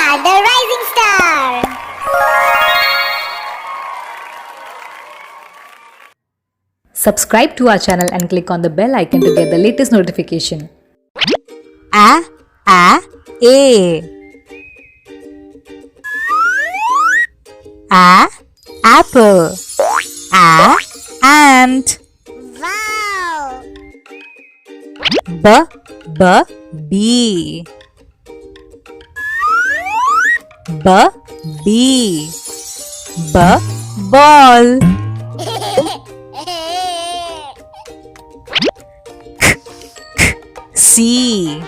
are the rising star. Subscribe to our channel and click on the bell icon to get the latest notification. A apple. Ant. Wow. Bee. Ball. C.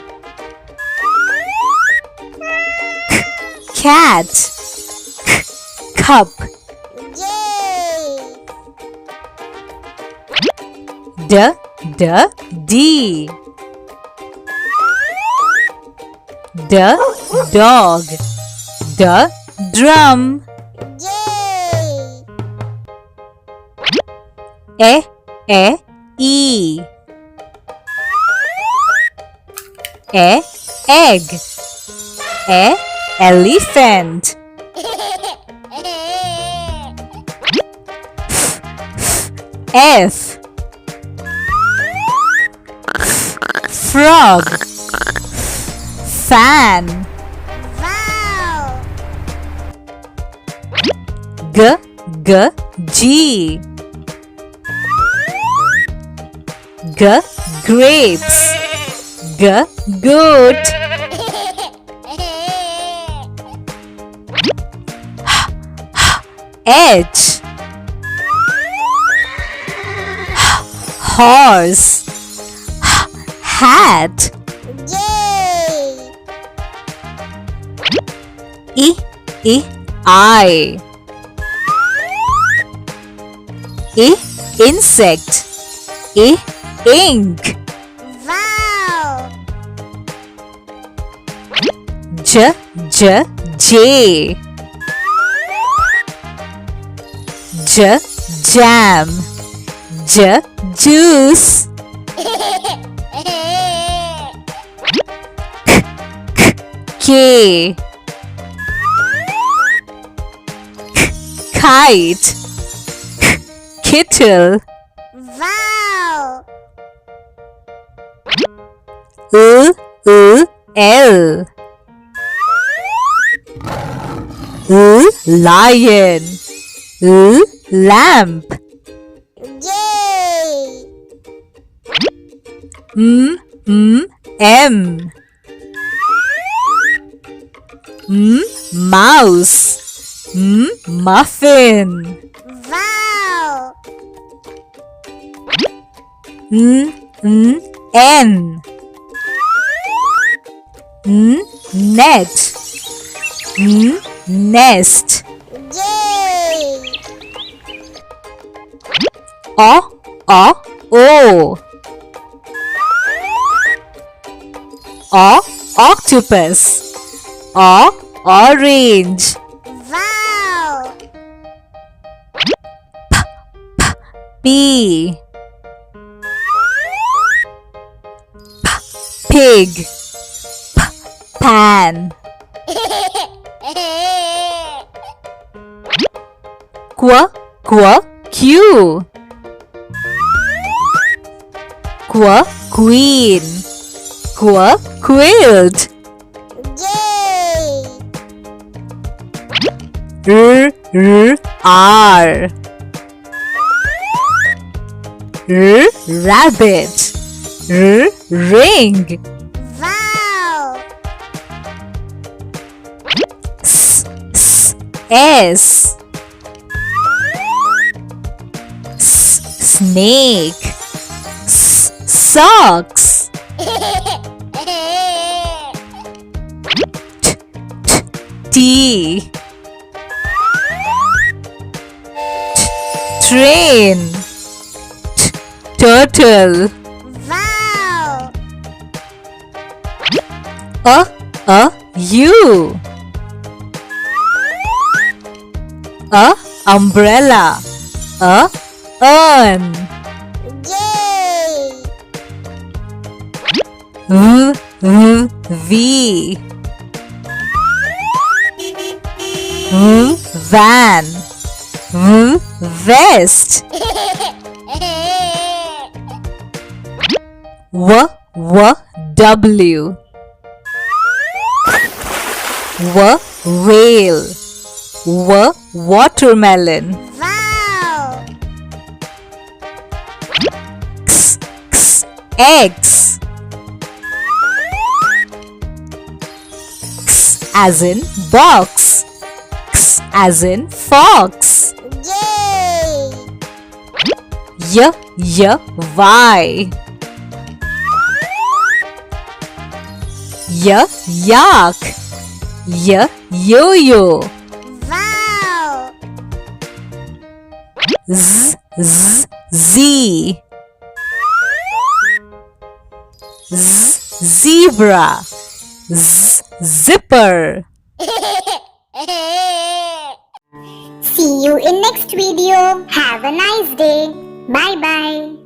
Cat. Cup. Yay. D. Dog. Drum. Yay. E. Egg. Elephant. F. Frog. Fan. Wow. G. Grapes. Goat. H. Horse. Hat. Yay. I. Insect. Ink. Wow. J. Jam. Juice. K. Kite. Kettle. Wow. L. Lion. Lamp. Yay. M. Mouse. Muffin. Wow. N. Net. Nest. Yay. O. Octopus. Orange. Wow. P. Pig. Pan. Q. Queen. Quilt. Yay. R. Rabbit. Ring. Wow. S. Snake. Socks. T. Train. Turtle. Wow. U. Umbrella. Urn. Yay. V. Van. Vest. W. Whale. Watermelon. Wow. Eggs. As in box. As in fox. Yay. Y. Yak. Yo-yo. Wow. Z. Zebra. Zipper. See you in next video. Have a nice day. Bye bye.